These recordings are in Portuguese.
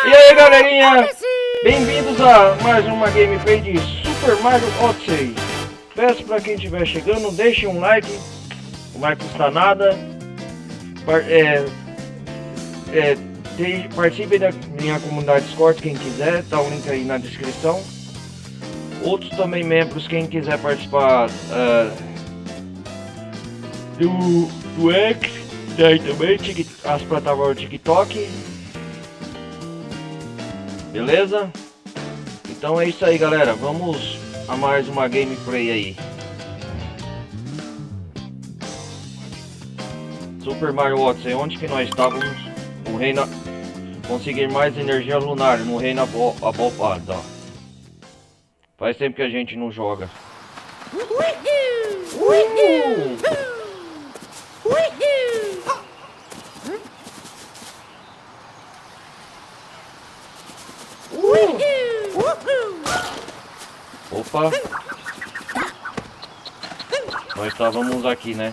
E aí galerinha, bem-vindos a mais uma gameplay de Super Mario Odyssey. Peço para quem estiver chegando, deixe um like, não vai custar nada. Participe da minha comunidade Discord, quem quiser, tá o link aí na descrição. Outros também membros, quem quiser participar do X, daí também as plataformas TikTok. Beleza? Então é isso aí, galera. Vamos a mais uma gameplay aí. Super Mario Odyssey, onde que nós estávamos? No reino... Conseguir mais energia lunar no reino abobado. Faz tempo que a gente não joga. Opa! Nós estávamos aqui, né?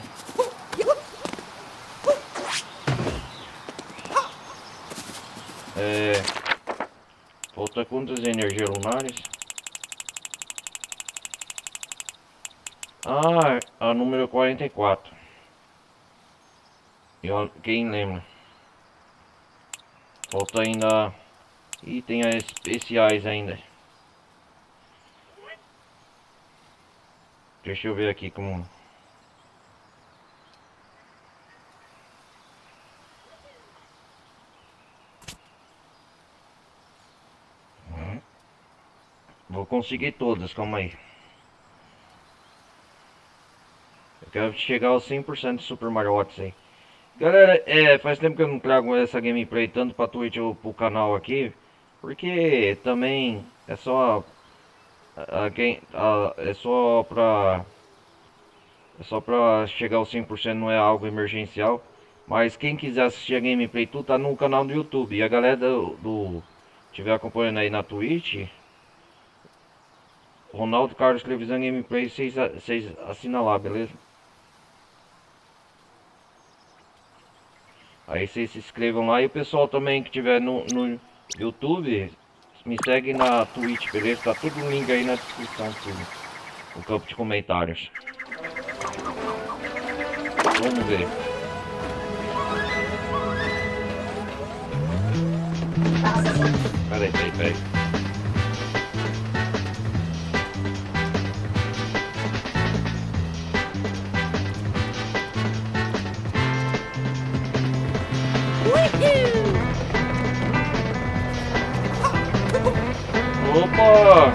Falta quantas energias lunares? Ah, a número 44. Quem lembra? Falta ainda itens especiais ainda. Deixa eu ver aqui como... Vou conseguir todas, calma aí. Eu quero chegar aos 100% de Super Mario Odyssey. Galera, faz tempo que eu não trago essa gameplay tanto pra Twitch ou pro canal aqui. Porque também é só... é só pra chegar aos 100%, não é algo emergencial. Mas quem quiser assistir a gameplay, tudo tá no canal do YouTube. E a galera estiver acompanhando aí na Twitch, Ronaldo Carlos Televisão Gameplay, vocês assinam lá, beleza? Aí vocês se inscrevam lá. E o pessoal também que tiver no YouTube, me segue na Twitch, beleza? Tá tudo o link aí na descrição, tudo, no campo de comentários. Vamos ver. Peraí. Opa!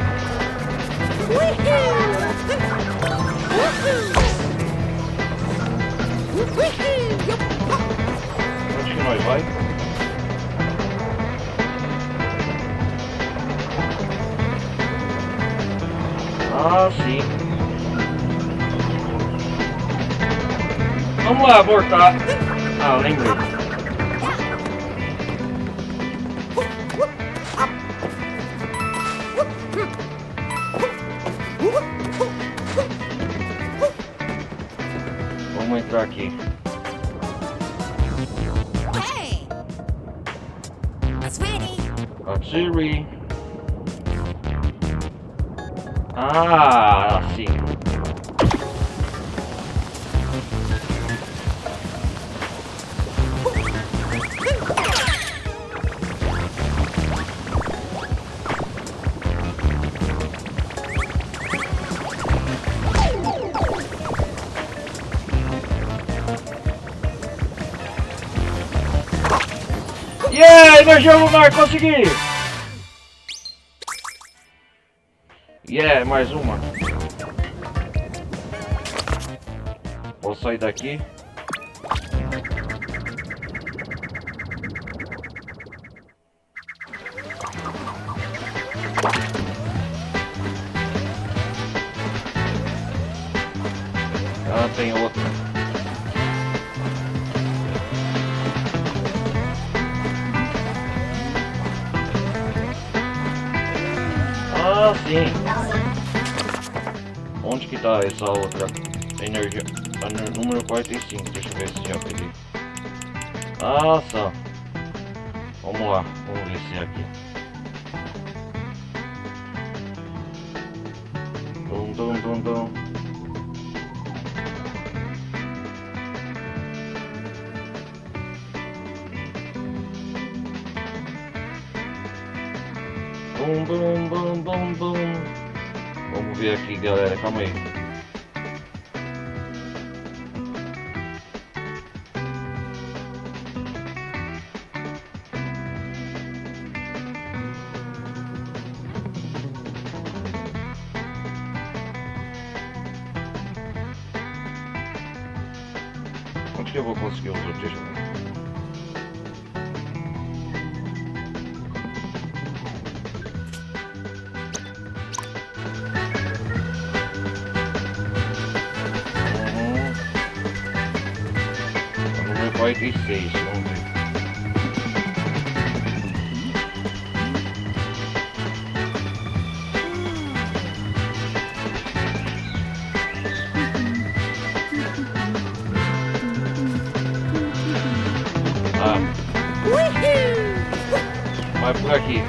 Onde que nós vai? Ah, sim. Vamos lá, voltar. Ah, lembrei. Vamos entrar aqui. Hey! It's ready. Siri. Ah, sim. Yeah, energia lunar, consegui! Yeah, mais uma. Posso sair daqui? Ah, tem outra. Ah, sim. Onde que tá essa outra energia? Número 45, deixa eu ver se já peguei. Ah, só. Vamos lá, vamos ver se é aqui. Dum, dum, dum, dum. Bum, bum, bum, bum, bum. Vamos ver aqui, galera, calma aí. Onde que eu vou conseguir os outros? Deixa eu ver. Número 46, vamos ver. Ah, vai por aqui.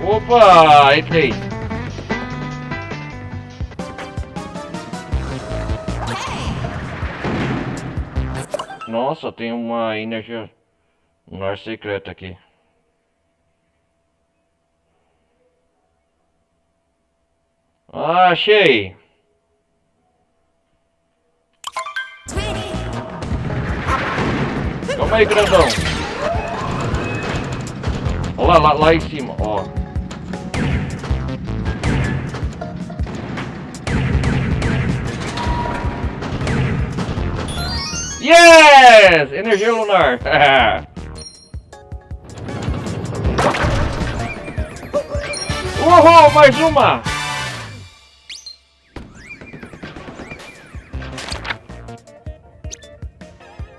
Opa, entrei. Nossa, tem uma energia, um ar secreto aqui. Ah, achei. Calma aí, grandão. Olha lá em cima, ó. Yes! Energia lunar. Uhul, mais uma.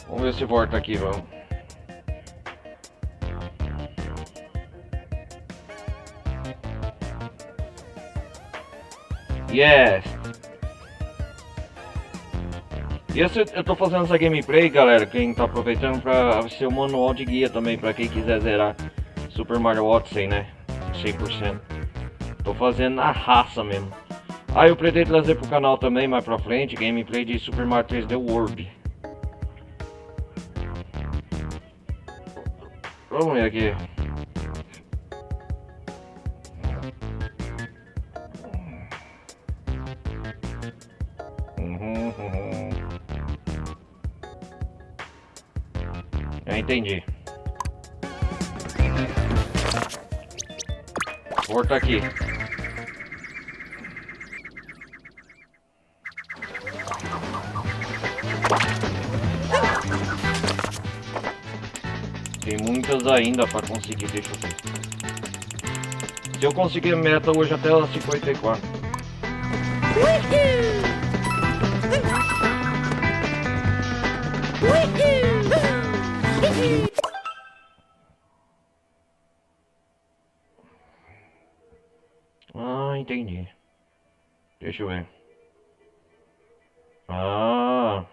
Vamos ver se volta aqui, vamos. Yes! E eu tô fazendo essa gameplay, galera, quem tá aproveitando pra ser o manual de guia também, pra quem quiser zerar Super Mario Odyssey, né? 100%. Tô fazendo na raça mesmo. Ah, eu pretendo trazer pro canal também, mais pra frente, gameplay de Super Mario 3D World. Vamos ver aqui. Já entendi. Volta aqui. Tem muitas ainda para conseguir, deixa eu ver. Se eu conseguir a meta hoje até as 54. Ah, entendi. Deixa eu ver. Ah.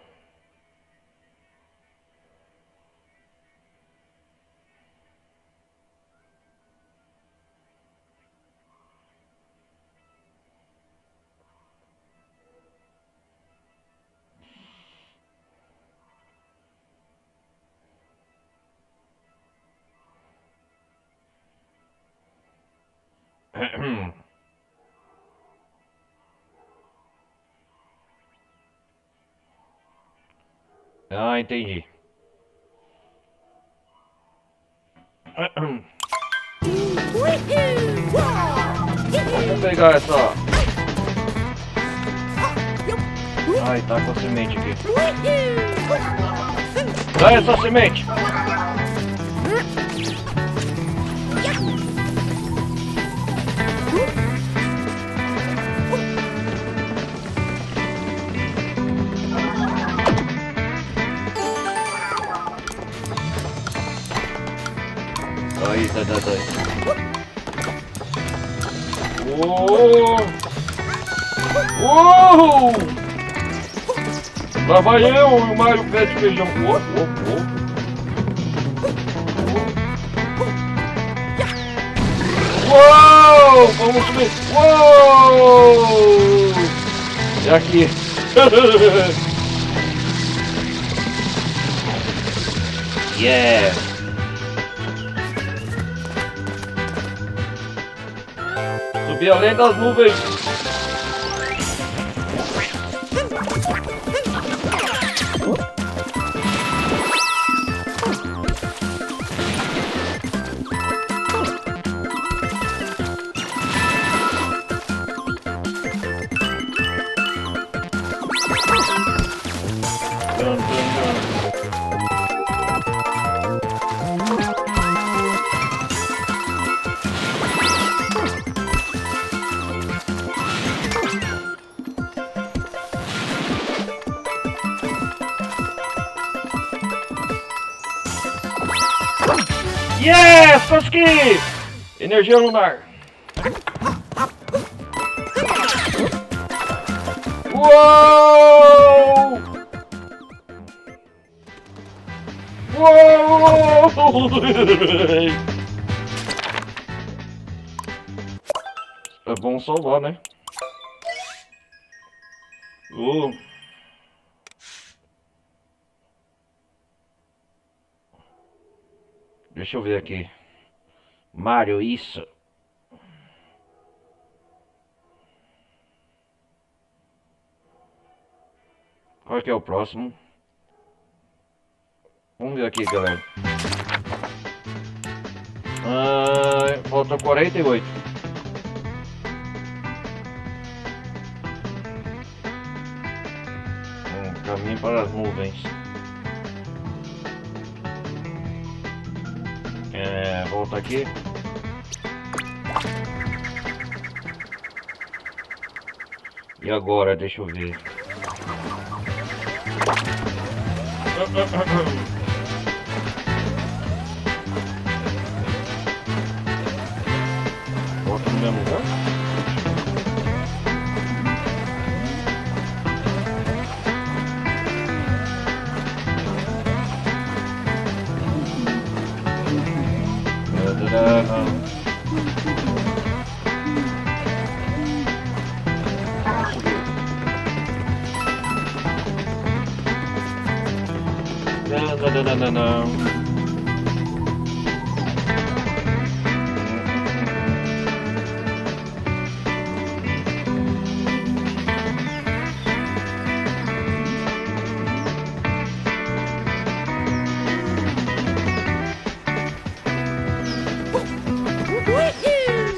Ah, entendi. Vamos pegar essa. Ai, tá com a semente aqui. Dá essa semente. Aí, tá. Oh! Lá vai eu e o Mario pé de feijão. Uou! Vamos subir! Uou! É aqui! Yeah! Subi além das nuvens! Dun, dun, dun. Yes! Consegui! Energia lunar! Uou! Uou! É bom salvar, né? Deixa eu ver aqui. Mario, isso. Qual que é o próximo? Vamos ver aqui, galera. Falta 48. Caminho para as nuvens. Volta aqui. E agora, deixa eu ver. Volta no mesmo lugar. Não.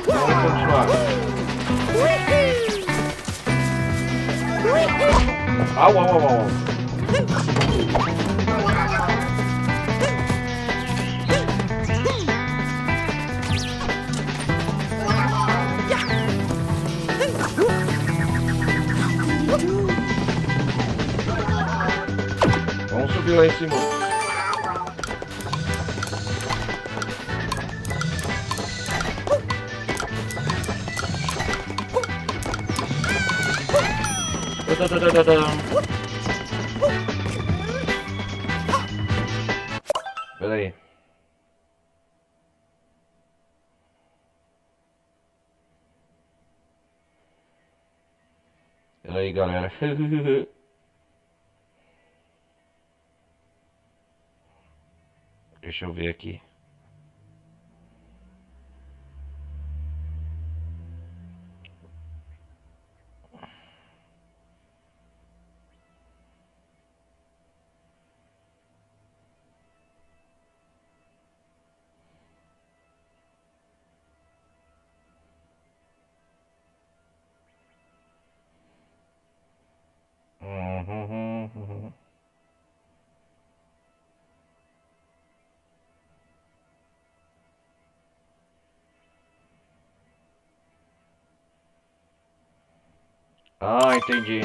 Vamos continuar. Au. Vamos subir lá em cima. Pera aí. Pera aí, galera. Deixa eu ver aqui. Ah, entendi.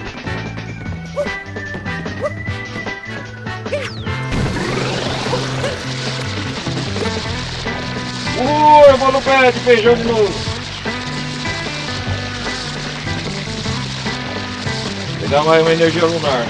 Eu vou no pé de feijão de novo. Pegar mais uma energia lunar.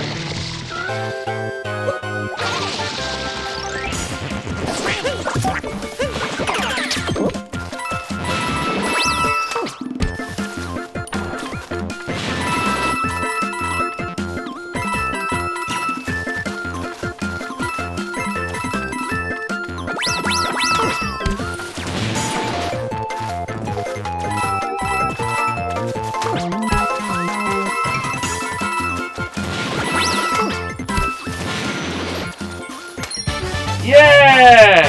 Yeah!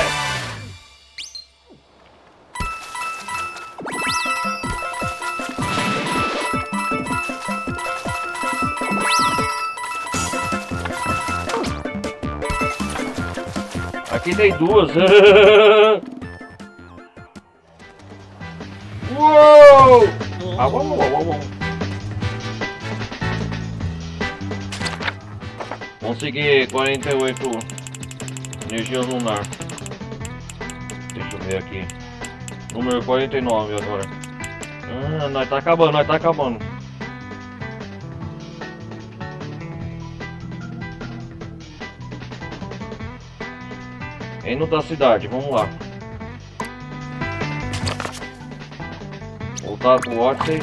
Aqui tem duas. Uou! Ah, vamos. Consegui 48 energia lunar. Deixa eu ver aqui. Número 49 agora. Nós tá acabando. Reino da cidade, vamos lá. Voltar pro Odyssey.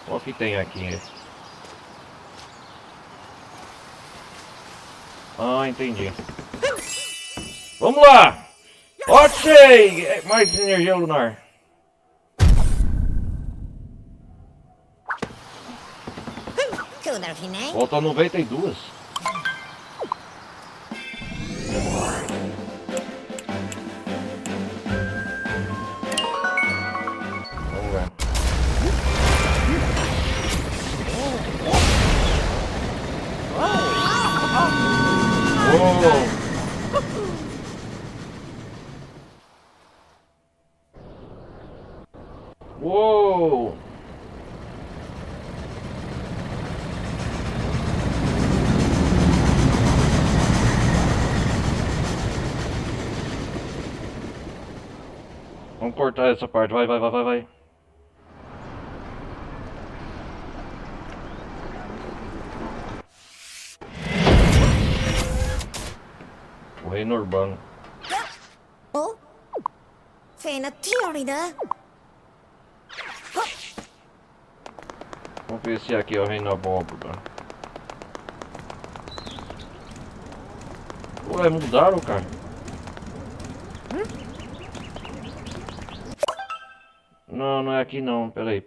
O que tem aqui? Ah, entendi. Vamos lá! Odyssey! Mais energia lunar. Volta 92. Vamos ver. Uou! Vamos cortar essa parte, vai. O reino urbano. Oh? Fena theory da. Vamos ver se aqui é o reino abóbora. Ué, mudaram, cara? Não, não é aqui não. Peraí.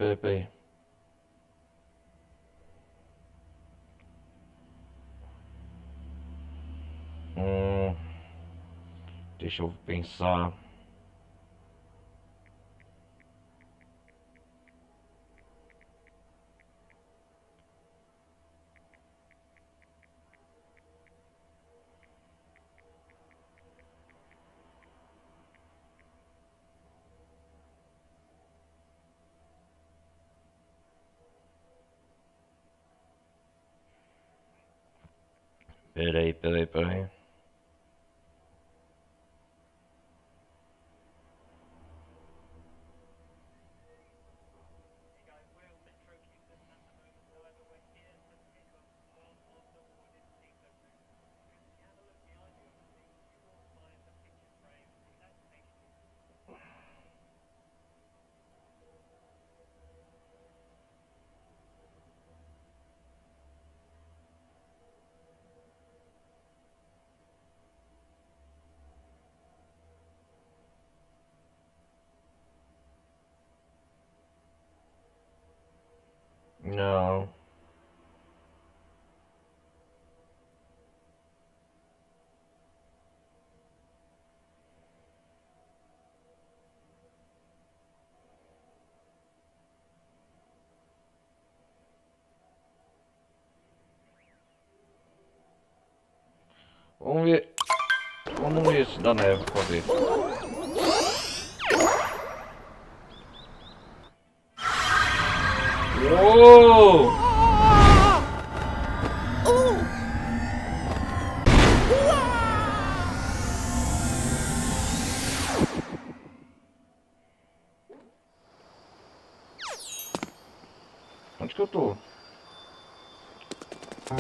Deixa eu pensar. Peraí. Não. Vamos ver esse da neve pra ver. Uou! Onde que eu tô? Ai,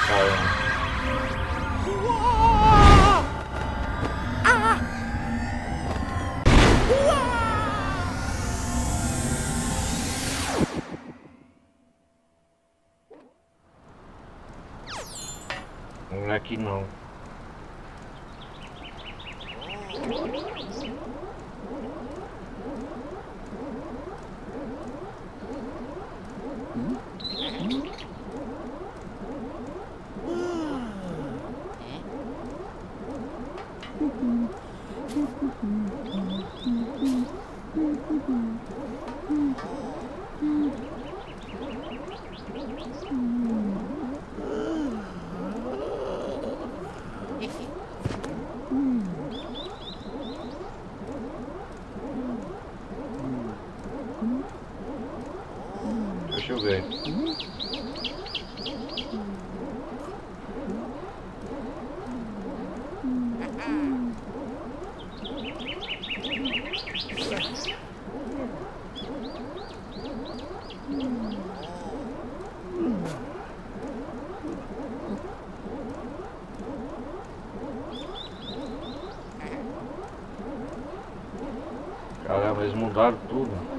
caramba. Não é aqui não. Deixa eu ver. Caramba, eles mudaram tudo.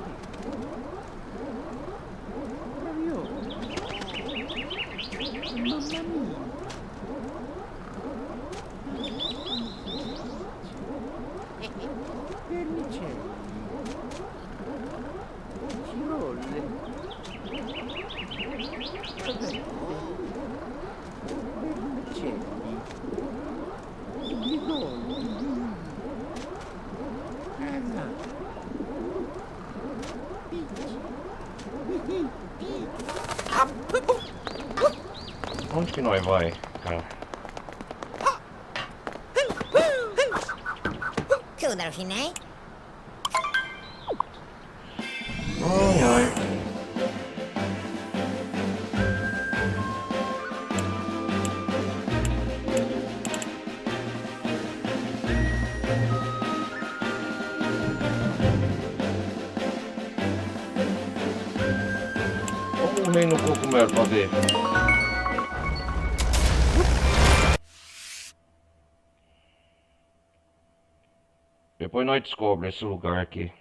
Onde que nós vai, cara? Kudar finai. Ai, ai. Vamos comer no cogumelo pra ver. Depois nós descobrimos esse lugar aqui.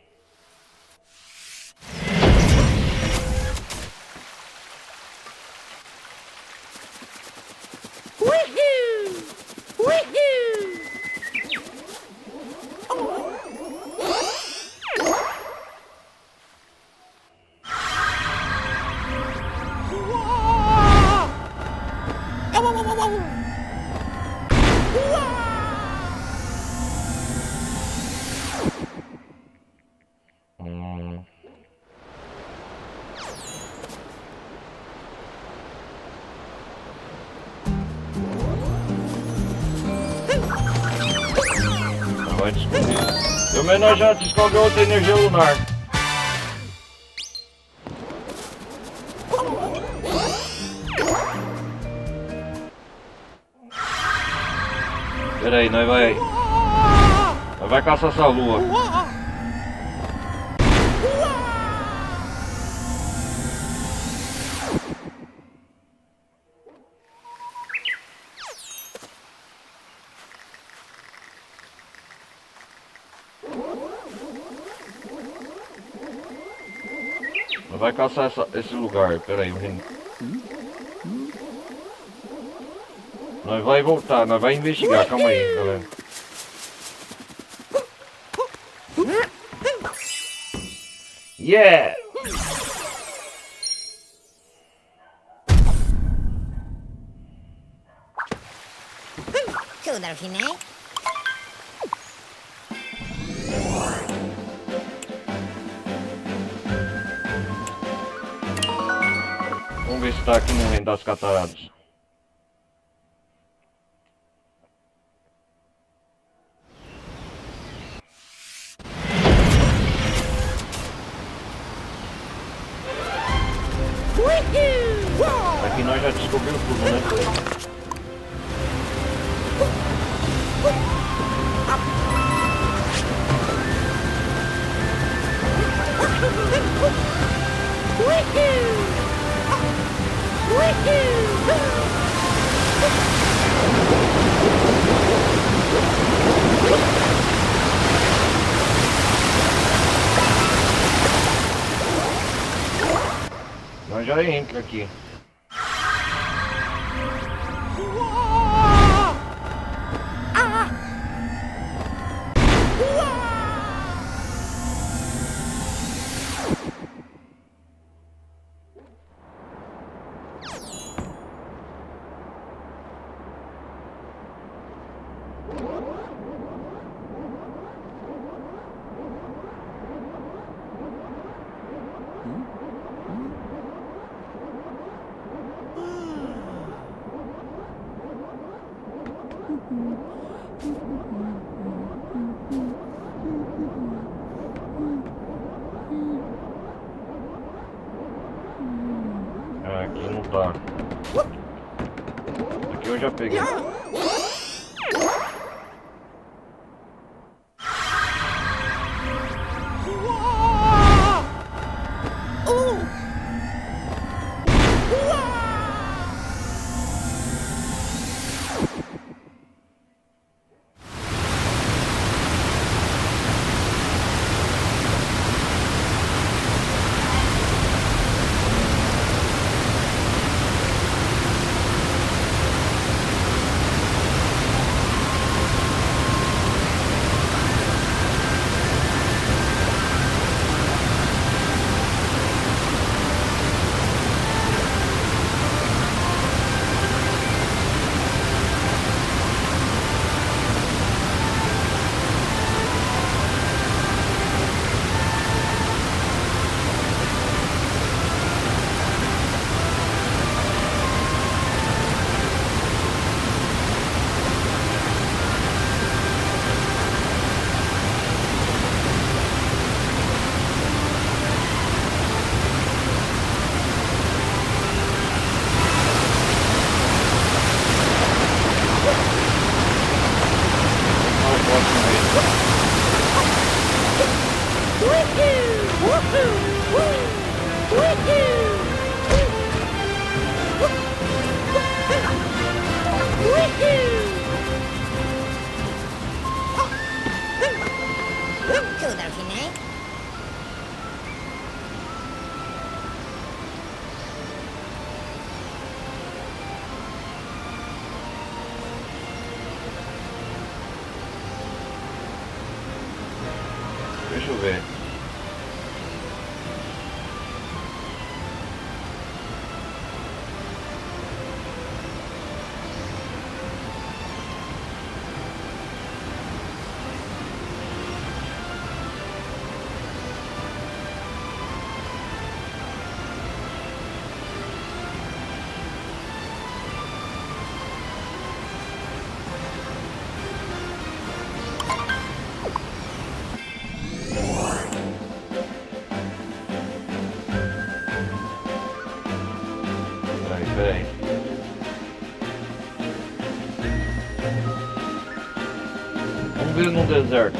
Vai descobrir. Pelo menos nós já descobriu outra energia lunar. Pera aí, nós vai caçar essa lua. Nós vai caçar esse lugar. Pera aí, menino. Nós vai voltar, nós vai investigar. Calma aí, galera. Yeah! Kudar finai. Vamos ver se tá aqui no reino das cataratas. Aqui nós já descobrimos tudo, né? Nós já entra aqui. Aqui não tá. Aqui eu já peguei. Cudownie. Deixa eu ver. Peraí. Vamos ver no deserto.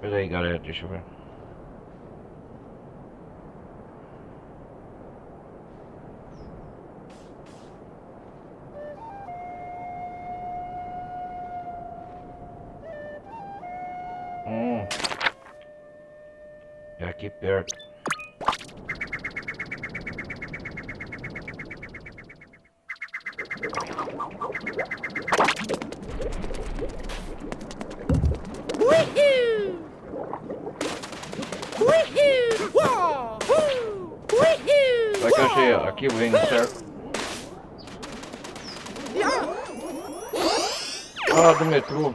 Peraí, galera, deixa eu ver. É aqui perto. Será que eu achei aqui o reino certo? Ah, do metrô.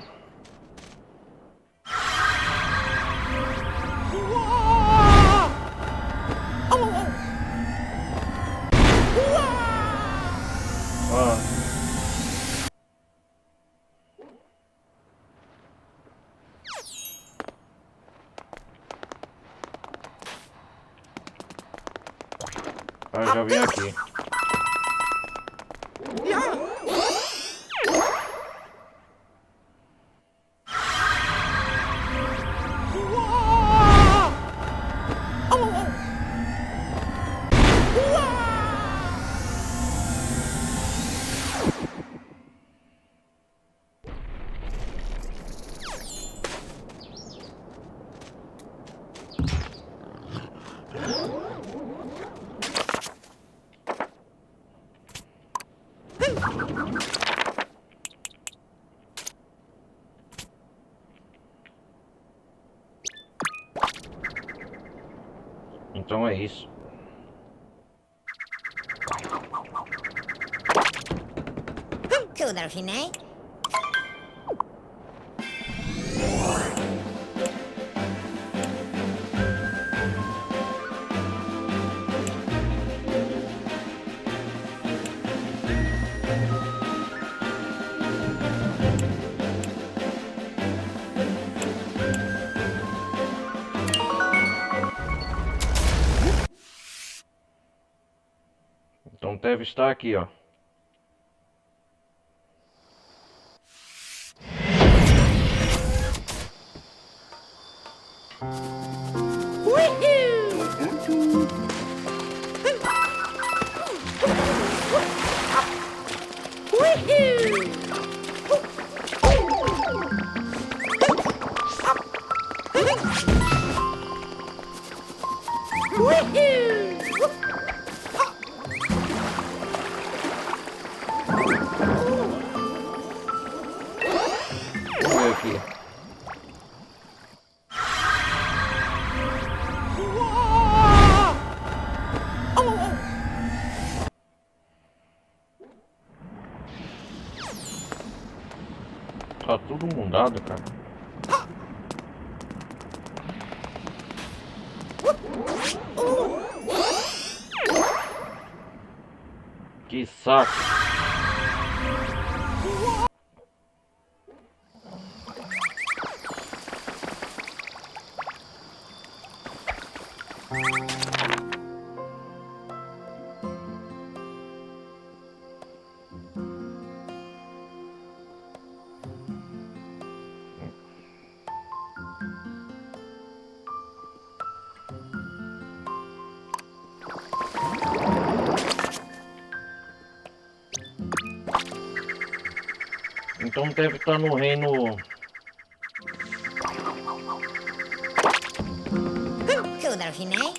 Agora eu já vim aqui. Então é isso. 그러시네. Então deve estar aqui, ó. Vamos ver aqui. Tá tudo mudado, cara. Que saco. Então deve estar no reino. 그러시네.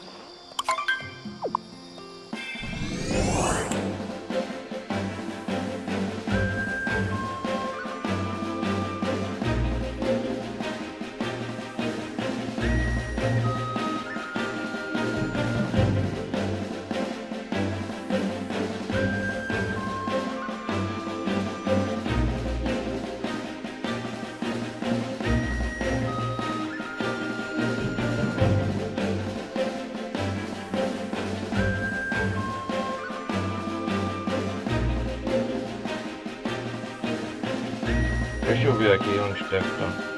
Deixa eu ver aqui onde deve estar.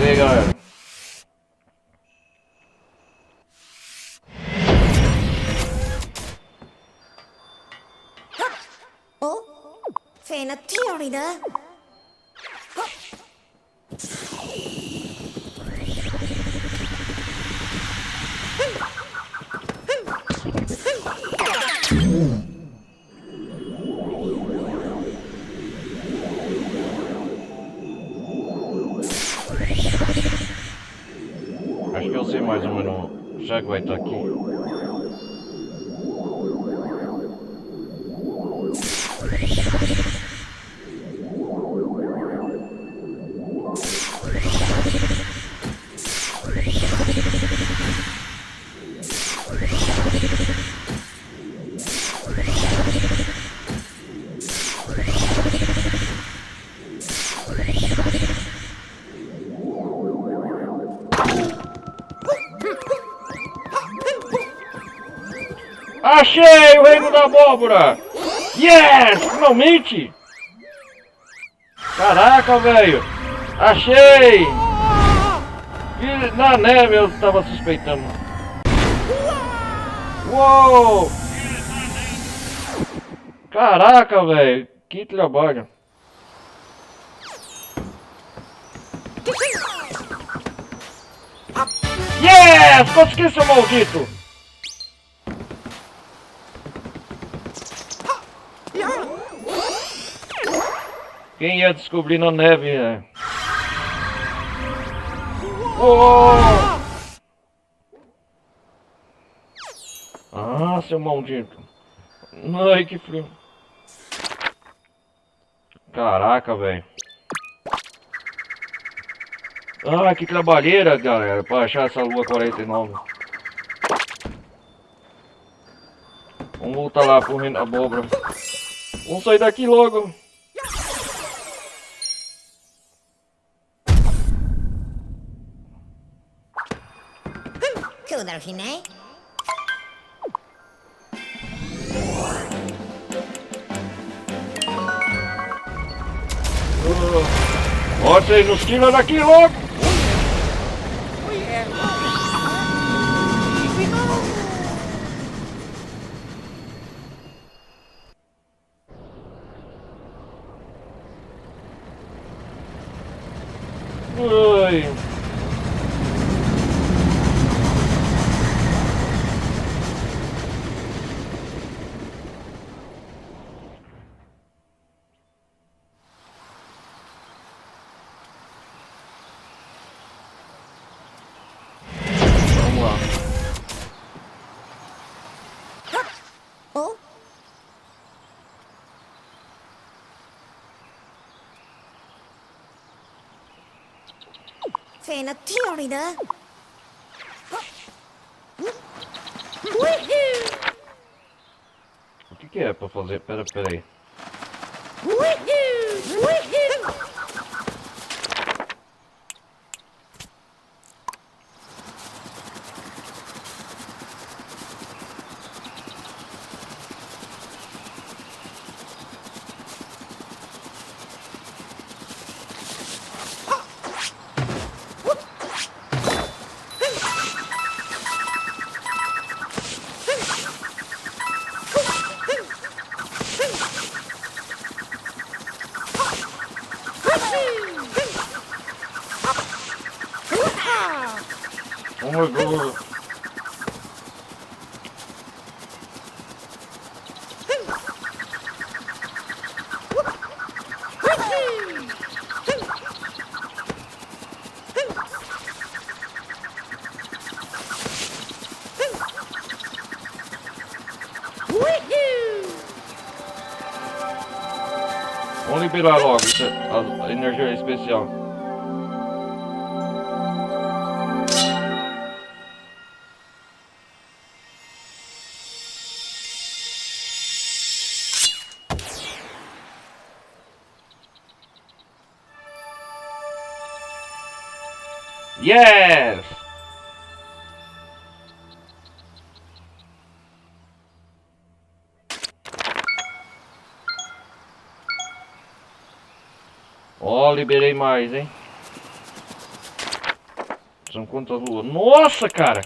E aí, galera? 어? 페나티얼이다. Acho que eu sei mais ou menos já que vai estar aqui. Achei o reino da abóbora! Yes! Finalmente! Caraca, velho! Achei! E na neve eu tava suspeitando. Uou! Caraca, velho! Que trabalho! Yes! Consegui, seu maldito! Quem ia descobrir na neve, né? Uou! Ah, seu maldito! Ai, que frio! Caraca, velho! Ah, que trabalheira, galera, pra achar essa lua 49. Vamos voltar lá pro reino da abóbora. Vamos sair daqui logo. Cool, Delphine. Bota aí, nos tira daqui logo. Ai. Vamos lá. Oh, Fena theory, né? O que é pra fazer? Pera aí. Oh my god. Vamos liberar logo a energia especial. Yes! Ó, liberei mais, hein? São quantas luas? Nossa, cara!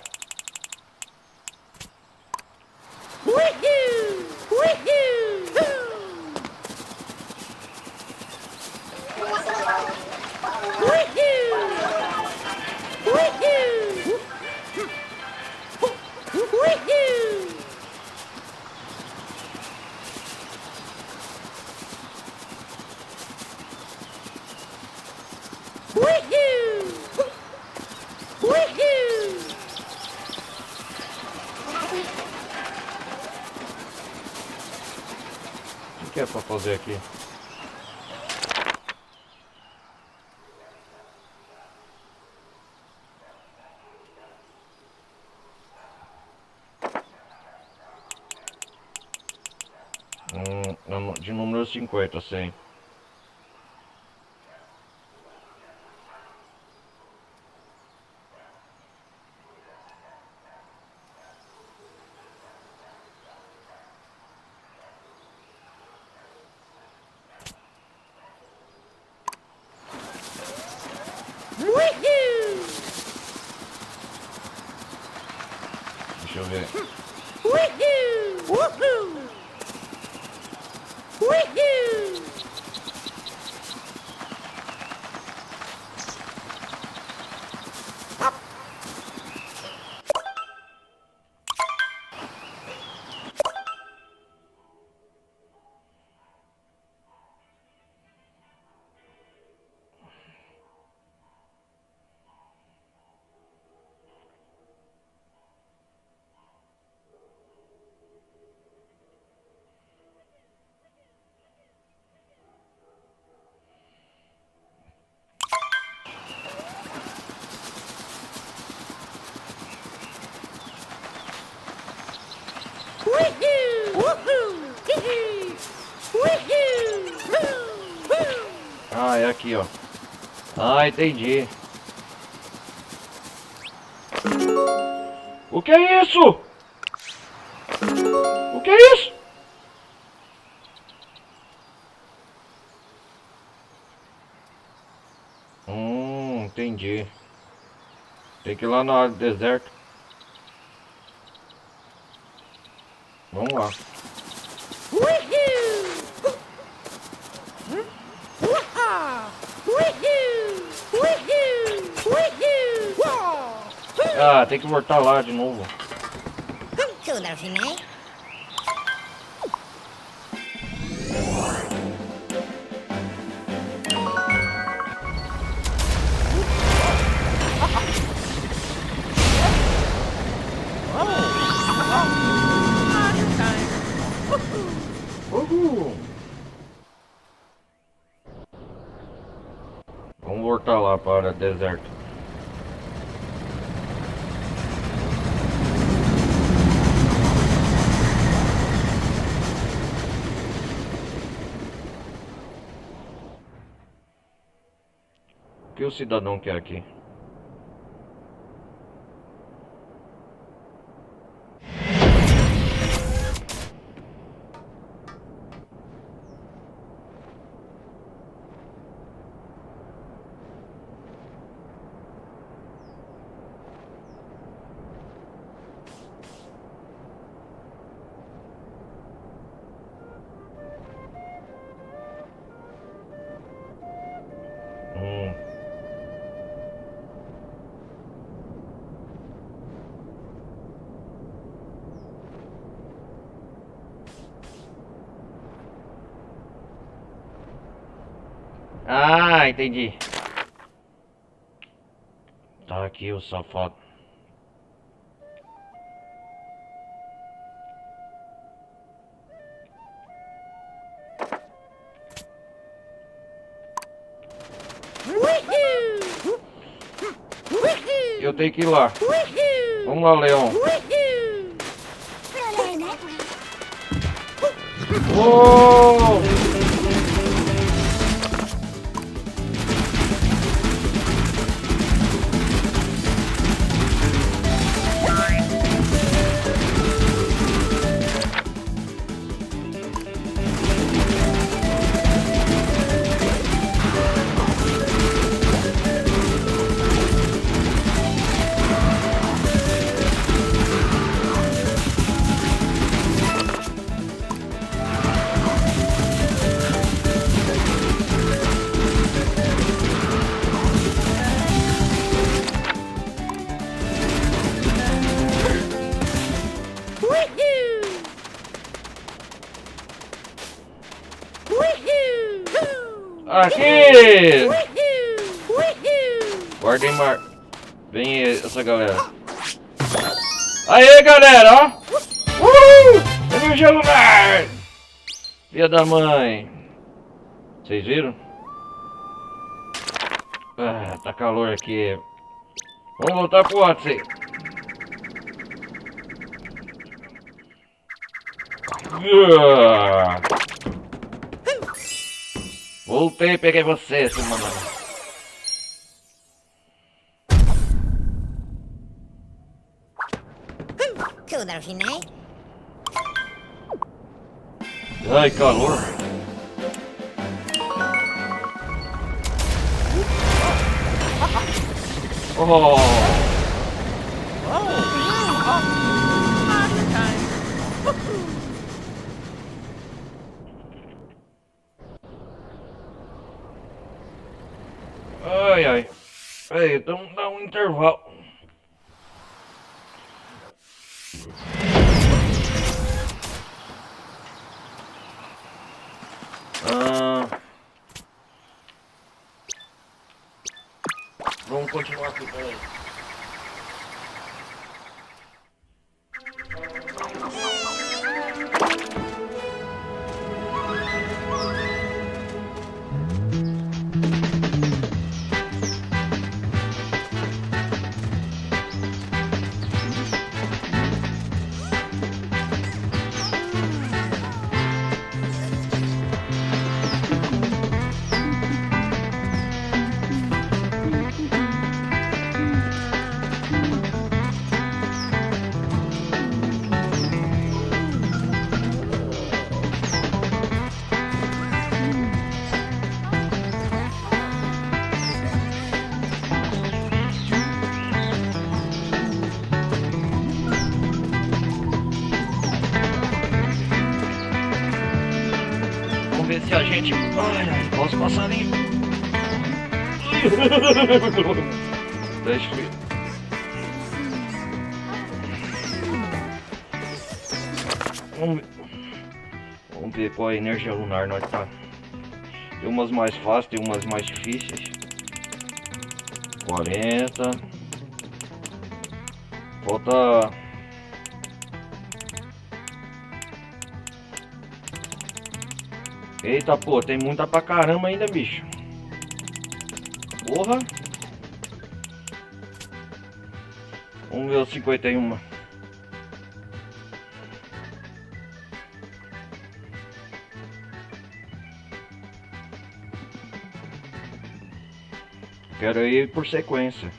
O que é pra fazer aqui? De número 50, sim. Deixa eu ver. Woohoo! Woohoo! Woohoo! Woohoo! Woohoo! Hee-hee! Woohoo! Woo! Ah, é aqui, ó. Ah, entendi. O que é isso? O que é isso? Entendi. Tem que ir lá na área do deserto. Vamos lá. Woohoo! Wah! Woohoo! Woohoo! Woohoo! Wah! Ah, tem que voltar lá de novo. そうだろしね。Uhul. Vamos voltar lá para a área do deserto. O que o cidadão quer aqui? Ah, entendi. Tá aqui o safado. Woohoo! Woohoo! Eu tenho que ir lá. Woohoo! Vamos lá, Leão. Woohoo! Uou! Aqui! Guardem mar... Vem essa galera. Aê, galera, ó! Energia lunar! Filha da mãe! Vocês viram? Ah, tá calor aqui. Vamos voltar pro Odyssey. Voltei e peguei você, seu mano. Ai, calor. Oh. Pera aí, então dá um intervalo. Vamos continuar aqui, peraí. Vamos ver se a gente... Ai, posso passar ali. Deixa eu ver. Vamos ver qual é a energia lunar nós tá. Tem umas mais fáceis, tem umas mais difíceis. 40. Falta... Eita, pô, tem muita pra caramba ainda, bicho. Porra. Vamos ver os 51. Quero ir por sequência.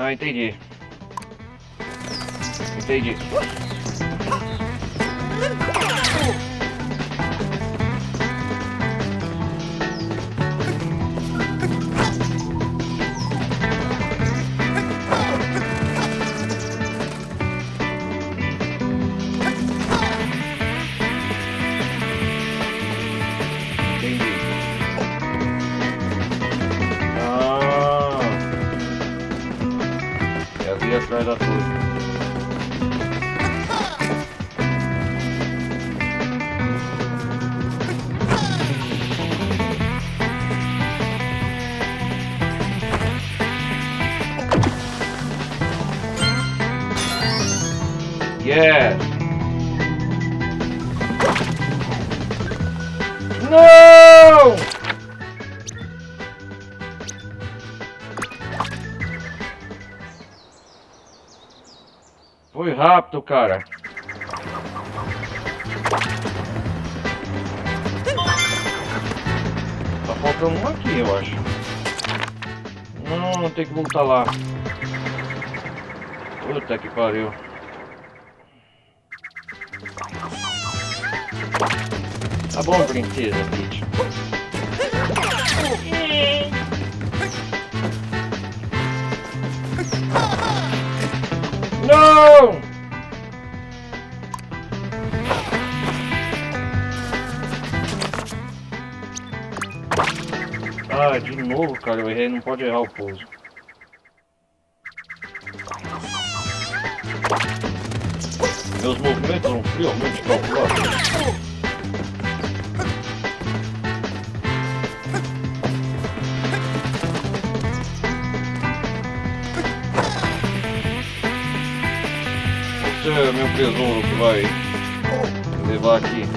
Ah, entendi. Entendi. Atrás da torre. Yes. Não! Foi rápido, cara. Tá faltando um aqui, eu acho. Não, tem que voltar lá. Puta que pariu. Tá bom, princesa, Peach. Não! Ah, de novo, cara, eu errei, não pode errar o pouso. Meus movimentos são friamente calculados. Você é meu tesouro que vai levar aqui.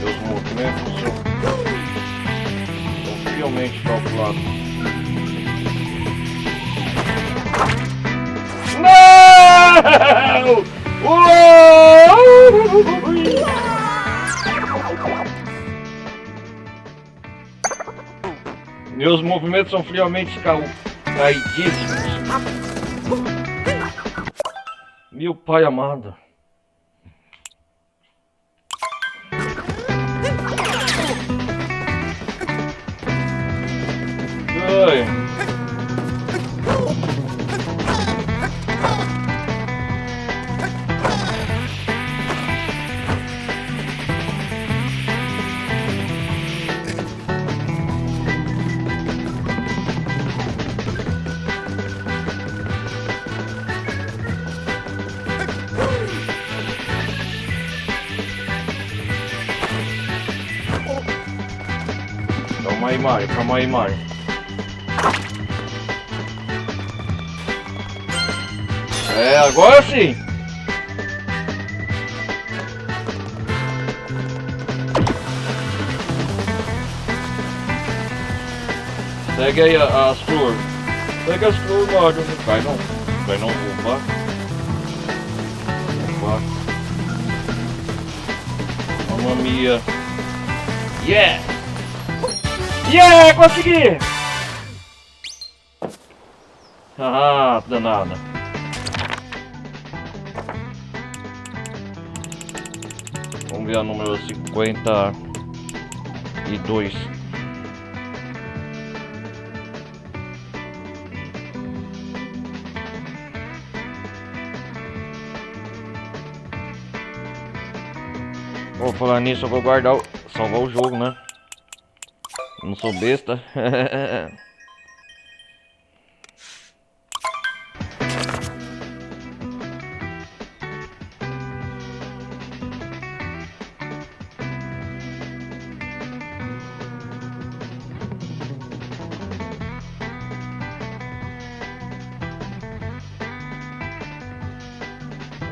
Meus movimentos são friamente calculados. Não! Meus movimentos são friamente caidíssimos. Meu pai amado. Ai. Calma aí, Mario. É, agora sim. Segue aí as flores. Segue as flores, Mario. Vai não. Vai não. Opa. Opa. Mamma mia. Yeah! Yeah! Consegui! Ah, danada. Vamos ver a número 52. Vou falar nisso, eu vou guardar, salvar o jogo, né? Não sou besta.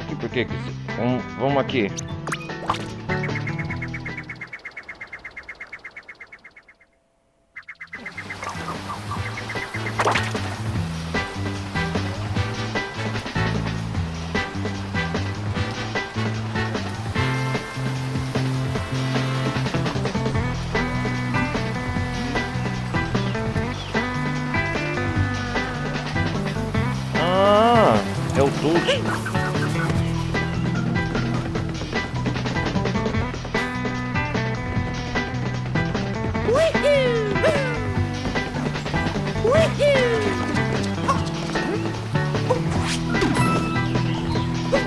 Aqui, por que? Vamos aqui. Ah, é o Toad.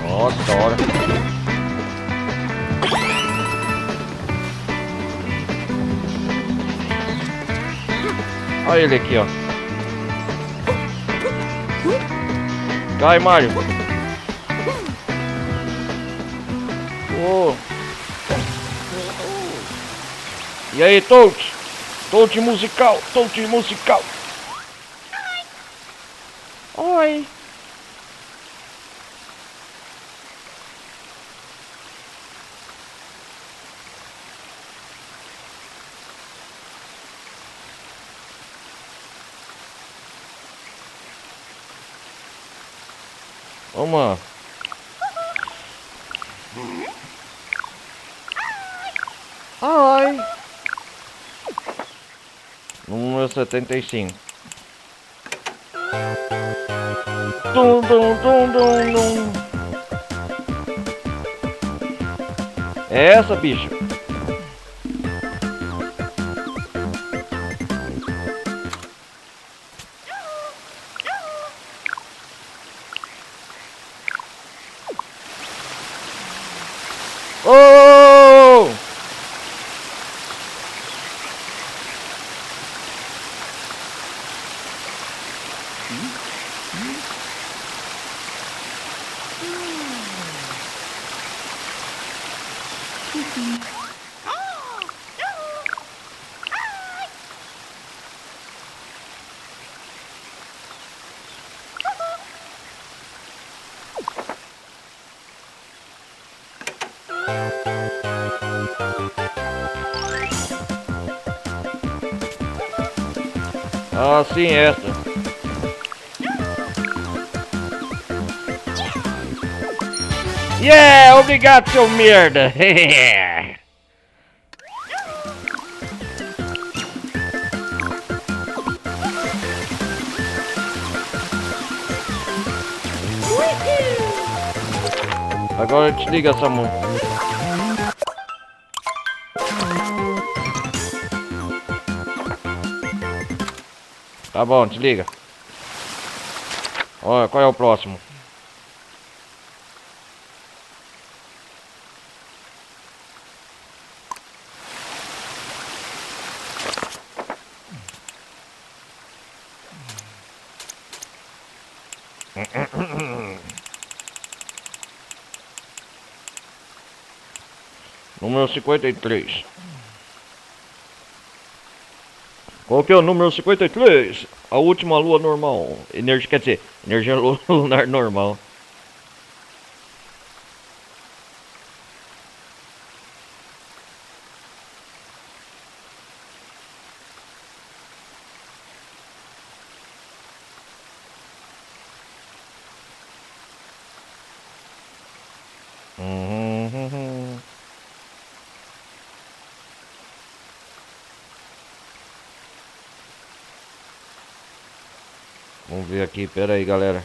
Nossa, da hora. Olha ele aqui, ó. Cai, Mario. Oh. E aí, Toad? Toad musical, Toad musical. Oi. Vamos. Ai. Número 75. Dum, dum, dum, dum, dum. É essa, bicho. Oh! Ah, sim, essa. Yeah, obrigado, seu merda. Agora desliga essa mão. Tá bom, desliga. Olha, qual é o próximo? Número 53. Qual que é o número 53? A última lua normal. Energia, quer dizer, energia lunar normal. Vamos ver aqui, pera aí, galera.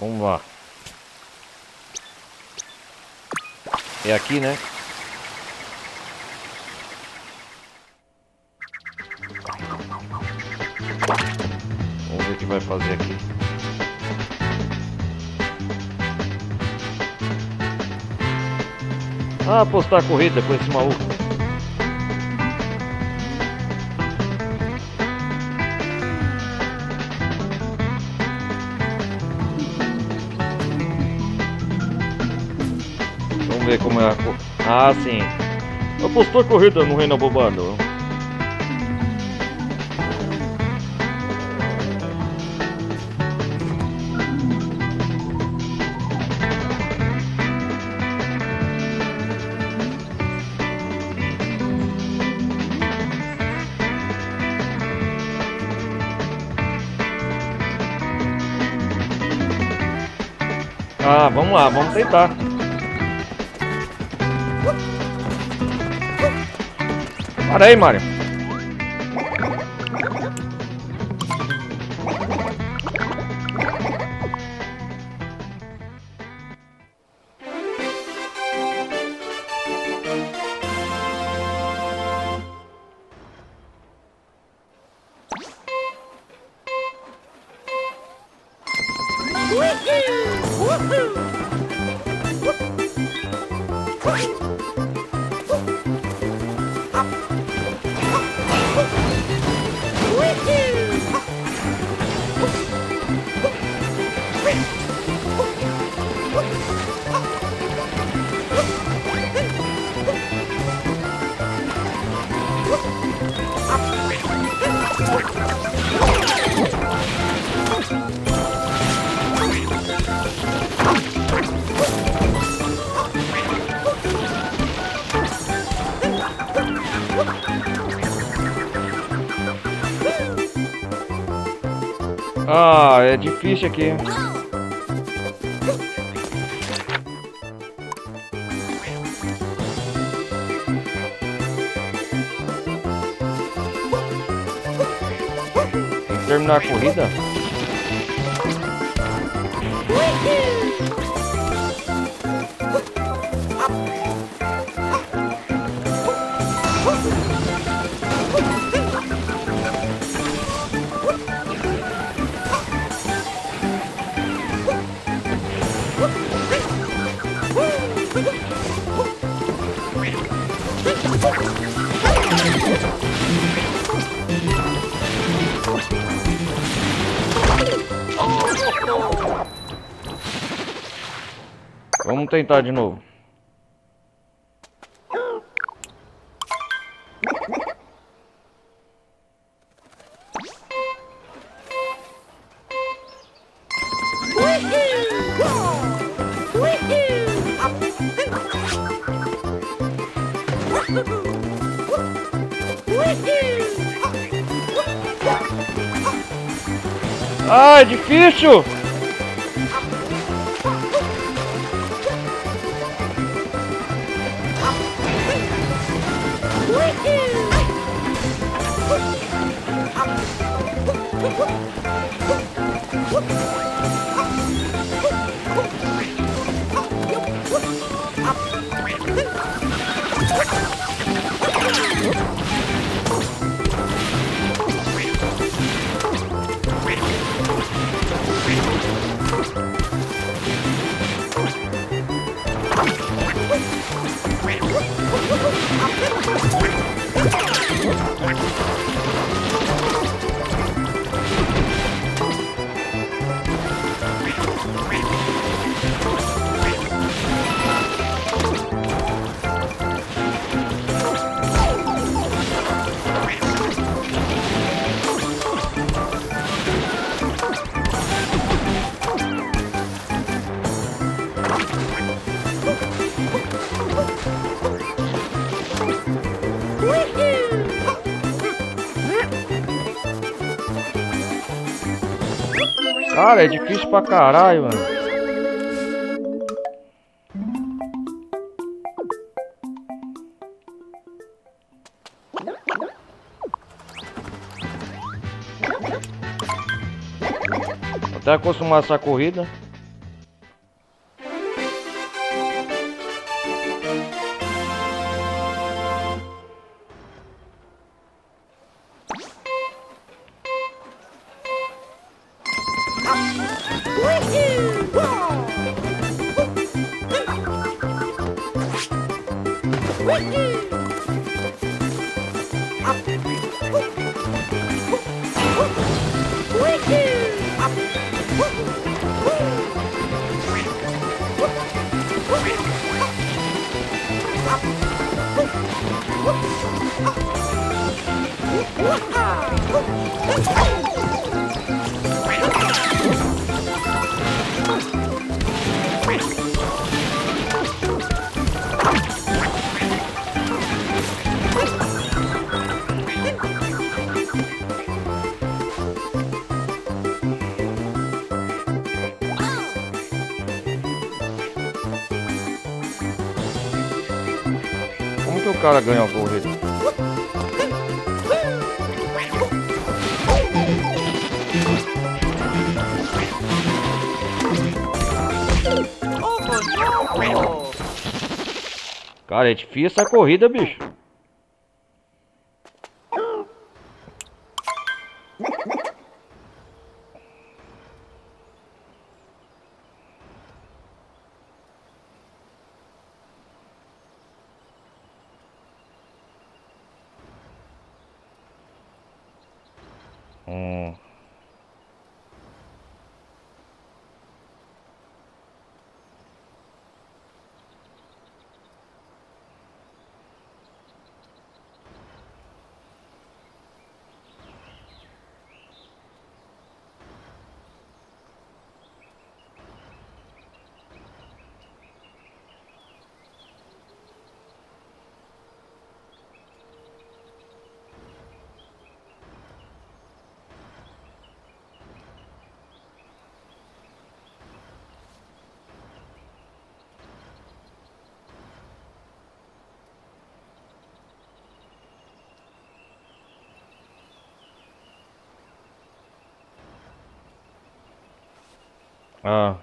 Vamos lá. É aqui, né? Vamos ver o que vai fazer aqui. Ah, apostar a corrida com esse maluco. Vamos ver como é a corrida. Ah, sim. Apostou a corrida no Reino Bobado. Ah, vamos lá, vamos tentar. Para aí, Mario. Ah, é difícil aqui. Tem que terminar a corrida? Vamos tentar de novo. Ah, é difícil! Cara, é difícil pra caralho, mano. Até acostumar essa corrida. Como que o cara ganha a corrida? Cara, é difícil essa corrida, bicho. Hum. Ah.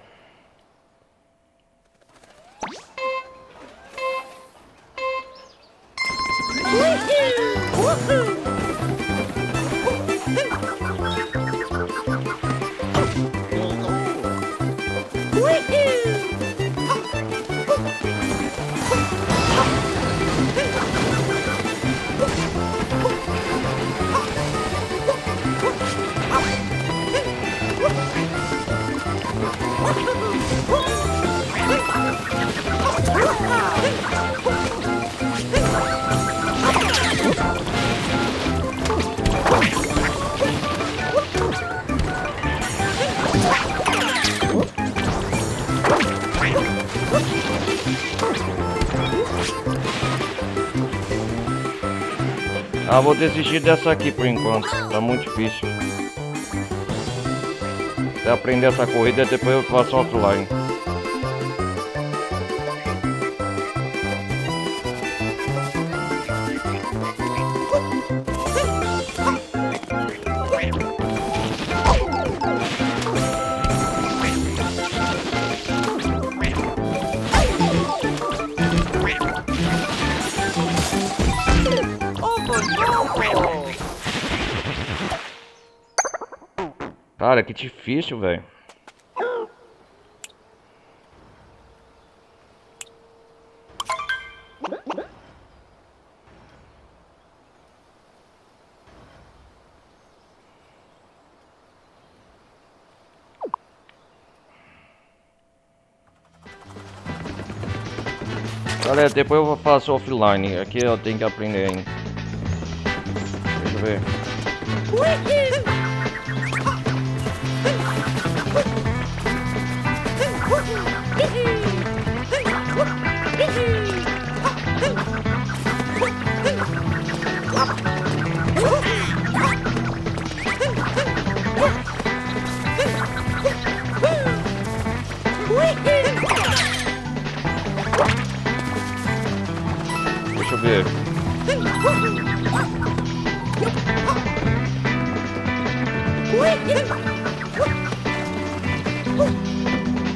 Ah, vou desistir dessa aqui por enquanto. Tá muito difícil. Até aprender essa corrida, depois eu faço offline. Cara, que difícil, velho. Galera, depois eu vou fazer offline. Aqui eu tenho que aprender ainda. Deixa eu ver. Deixa eu ver.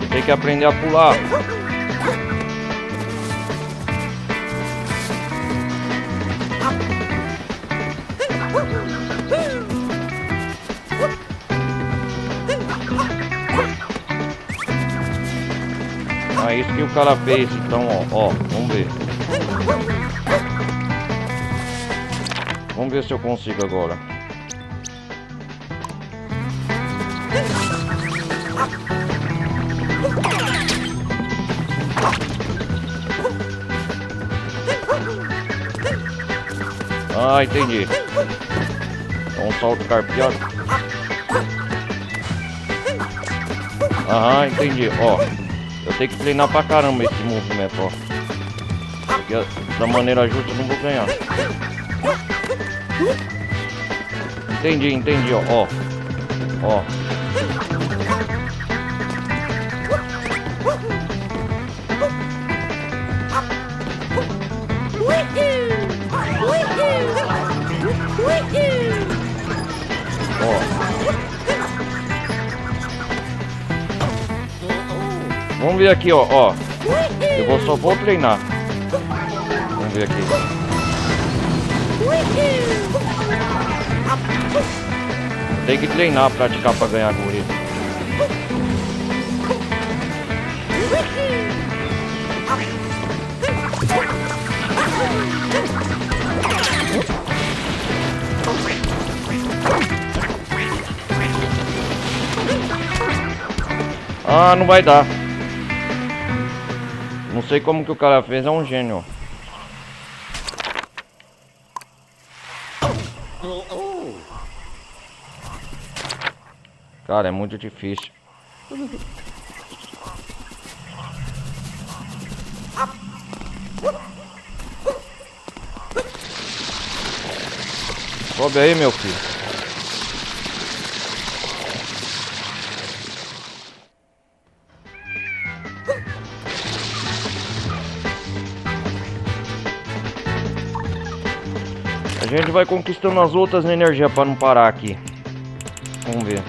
Tem que aprender a pular. Ah, isso que o cara fez, então, ó, vamos ver. Vamos ver se eu consigo agora. Ah, entendi. É um salto carpeado. Aham, entendi. Ó, eu tenho que treinar pra caramba esse movimento, ó. Porque da maneira justa eu não vou ganhar. Entendi, ó. Ó. Vamos ver aqui, ó. Eu só vou treinar. Vamos ver aqui. Tem que treinar, praticar pra ganhar a corrida. Ah, não vai dar. Não sei como que o cara fez, é um gênio. Cara, é muito difícil. Sobe aí, meu filho. A gente vai conquistando as outras na energia para não parar aqui. Vamos ver.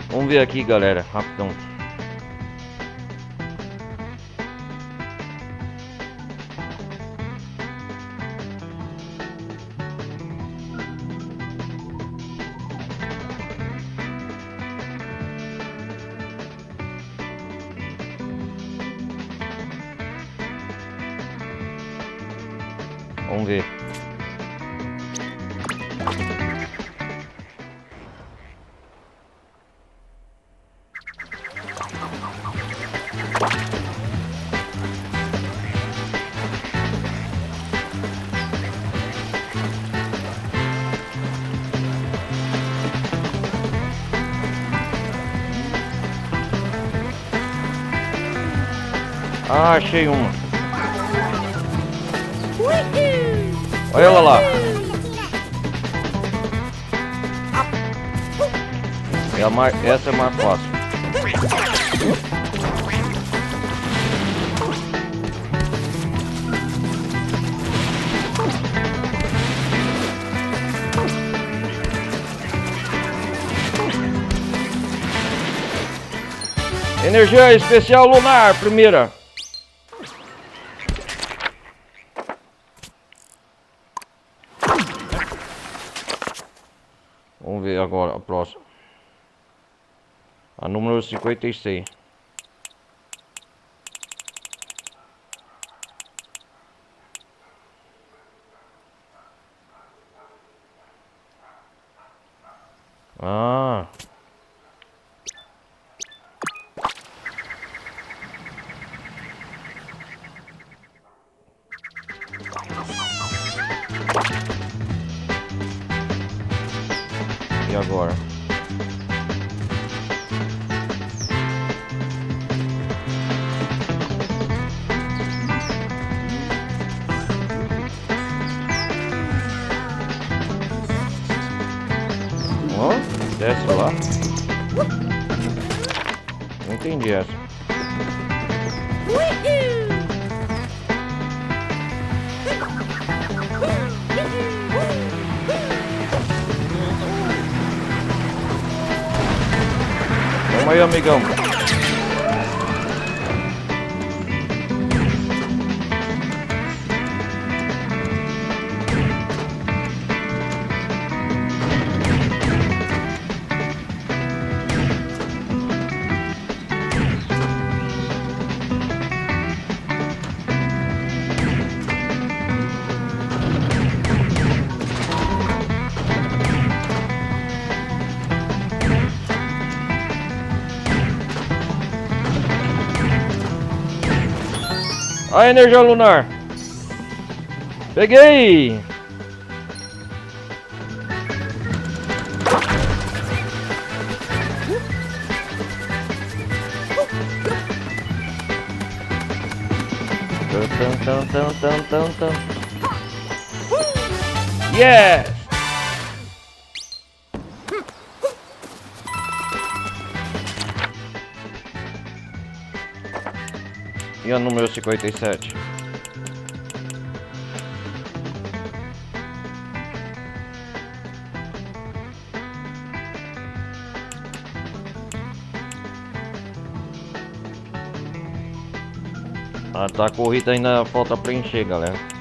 Vamos ver aqui, galera, rapidão. Vamos ver. Ah, achei uma. Woohoo! Olha ela lá. Essa é mais fácil. Energia especial lunar, primeira. Vamos ver agora a próxima. A número 56. Ah. E agora? Ó, desce lá. Não entendi essa. Vamos aí, amigão. A energia lunar. Peguei. Tum. Yes. E a número 57? Ah, tá, a corrida ainda falta preencher, galera.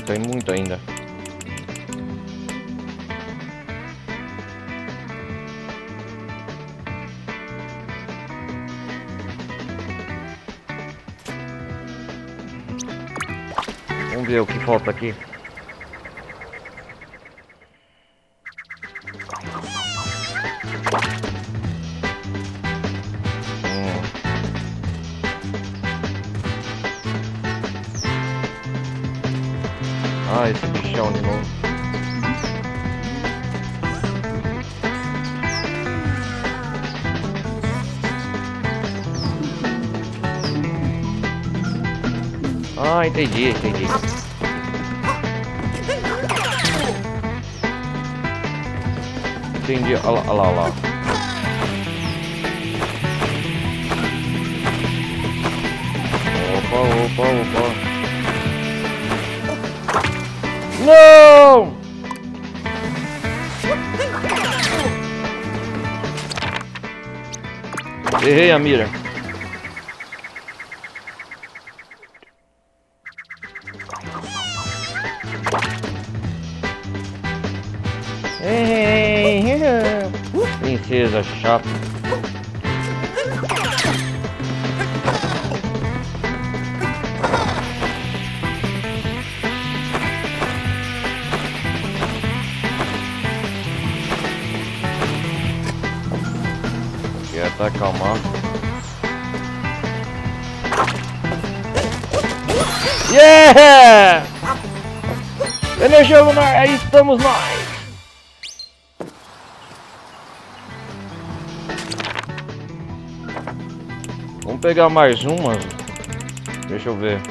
Tem muito ainda. Vamos ver o que falta aqui. Ah, esse bichão de novo. Ah, entendi. Entendi, olha lá. Opa. Não! Errei a mira. Princesa chata. Quer até acalmar. Yeah! Energia lunar, aí estamos nós! Vamos pegar mais uma. Deixa eu ver.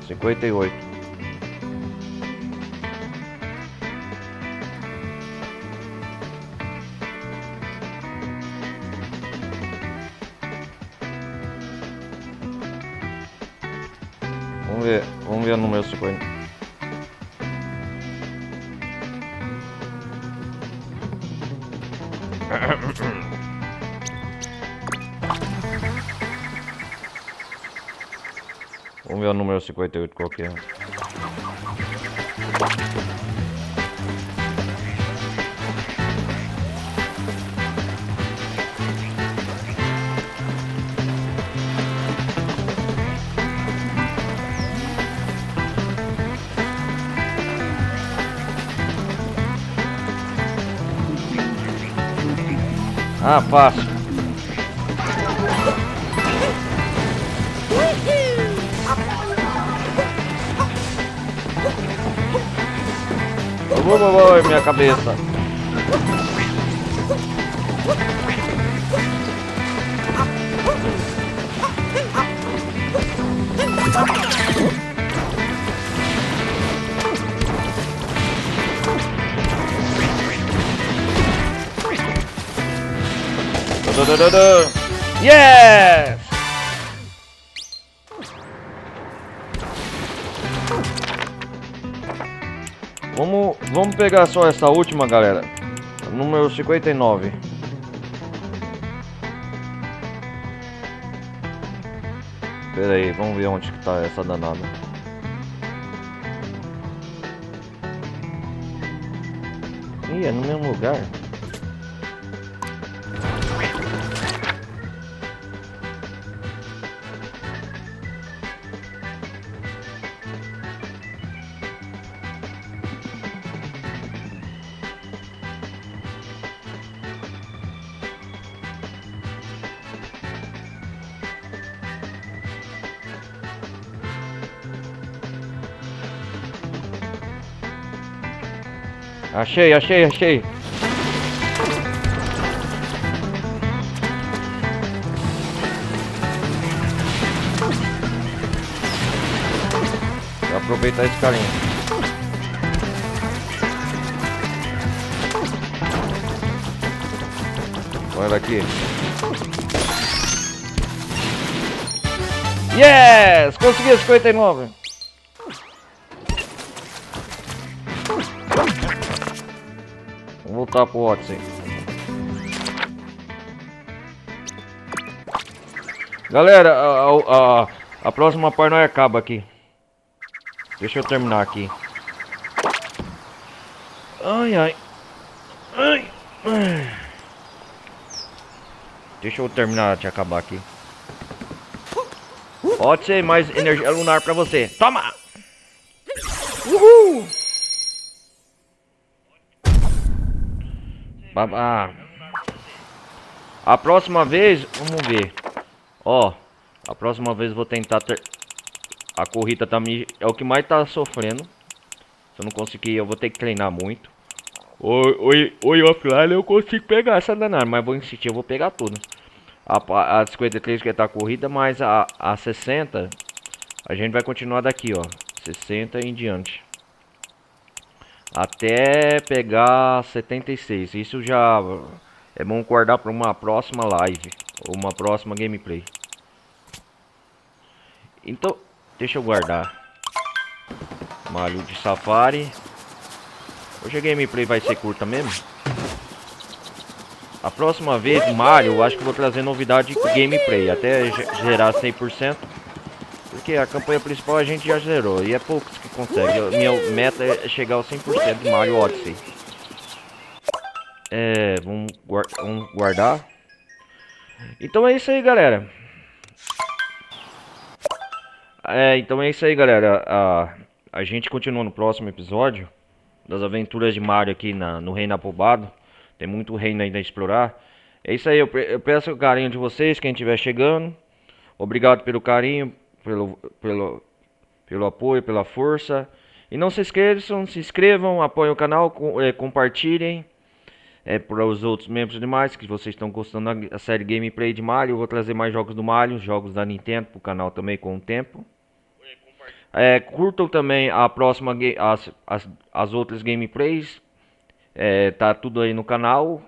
58. Vamos ver o número 50. Vamos ver o número 58 qual que é. Ah, fácil. Minha cabeça. Yes! Vamos pegar só essa última, galera. Número 59. Pera aí, vamos ver onde que tá essa danada. Ih, é no mesmo lugar. Achei. Vou aproveitar esse carinha. Olha aqui. Yes! Consegui 59. Vou voltar pro Odyssey. Galera, a próxima parte não acaba aqui. Deixa eu terminar aqui. Ai. Deixa eu terminar de acabar aqui. Odyssey, mais energia lunar pra você. Toma! Uhul! A próxima vez, vamos ver. Ó, a próxima vez vou tentar a corrida também é o que mais tá sofrendo. Se eu não conseguir, eu vou ter que treinar muito. Oi, offline eu consigo pegar essa danada, mas vou insistir, eu vou pegar tudo. A 53 que tá a corrida, mas a 60 a gente vai continuar daqui, ó. 60 em diante. Até pegar 76. Isso já é bom guardar para uma próxima live ou uma próxima gameplay. Então, deixa eu guardar. Malho de Safari. Hoje a gameplay vai ser curta mesmo. A próxima vez, Mario, eu acho que vou trazer novidade de gameplay, até gerar 100%. Porque a campanha principal a gente já zerou, e é poucos que conseguem. Minha meta é chegar ao 100% de Mario Odyssey. Vamos guardar. Então é isso aí, galera. Então é isso aí, galera. A gente continua no próximo episódio das aventuras de Mario aqui no Reino Apobado. Tem muito reino ainda a explorar. É isso aí, eu peço o carinho de vocês, quem estiver chegando. Obrigado pelo carinho, pelo apoio, pela força. E não se esqueçam, se inscrevam, apoiem o canal, compartilhem para os outros membros demais que vocês estão gostando da série Gameplay de Mario. Eu vou trazer mais jogos do Mario, jogos da Nintendo para o canal também com o tempo. Curtam também a próxima as outras gameplays. Tá tudo aí no canal.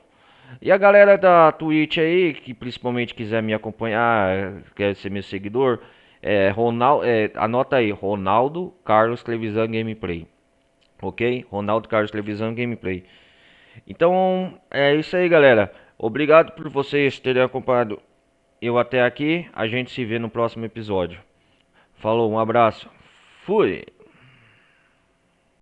E a galera da Twitch aí, que principalmente quiser me acompanhar, quer ser meu seguidor, anota aí, Ronaldo Carlos Televisão Gameplay. Ok? Ronaldo Carlos Televisão Gameplay. Então, é isso aí, galera. Obrigado por vocês terem acompanhado eu até aqui. A gente se vê no próximo episódio. Falou, um abraço. Fui!